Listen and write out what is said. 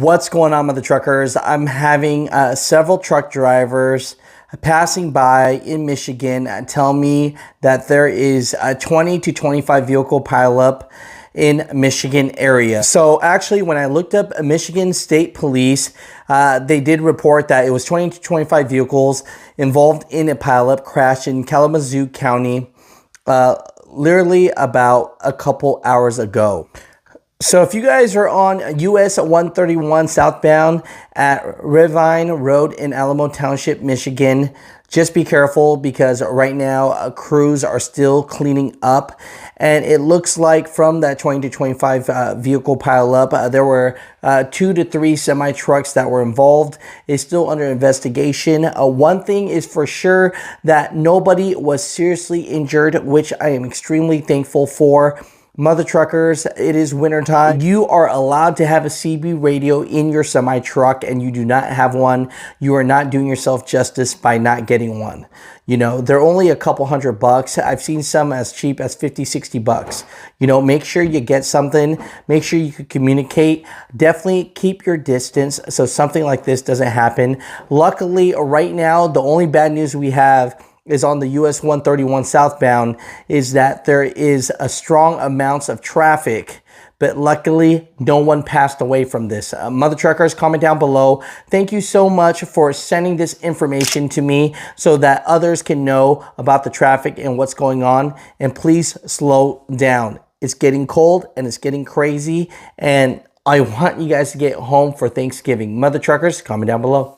What's going on with the truckers? I'm having several truck drivers passing by in Michigan tell me that there is a 20 to 25 vehicle pileup in Michigan area. So actually, when I looked up Michigan State Police, they did report that it was 20 to 25 vehicles involved in a pileup crash in Kalamazoo County, literally about a couple hours ago. So if you guys are on US 131 southbound at Ravine Road in Alamo Township, Michigan, just be careful because right now crews are still cleaning up, and it looks like from that 20 to 25 vehicle pileup, there were 2 to 3 semi trucks that were involved. It's still under investigation. One thing is for sure that nobody was seriously injured, which I am extremely thankful for. Mother truckers, it is wintertime. You are allowed to have a CB radio in your semi truck, and you do not have one. You are not doing yourself justice by not getting one. You know, they're only a couple $100. I've seen some as cheap as 50, 60 bucks. You know, make sure you get something. Make sure you can communicate. Definitely keep your distance so something like this doesn't happen. Luckily, right now, the only bad news we have is on the US 131 southbound is that there is a strong amounts of traffic, but luckily no one passed away from this. Mother truckers, comment down below. Thank you so much for sending this information to me so that others can know about the traffic and what's going on. And please slow down. It's getting cold and it's getting crazy, and I want you guys to get home for Thanksgiving. Mother truckers, comment down below.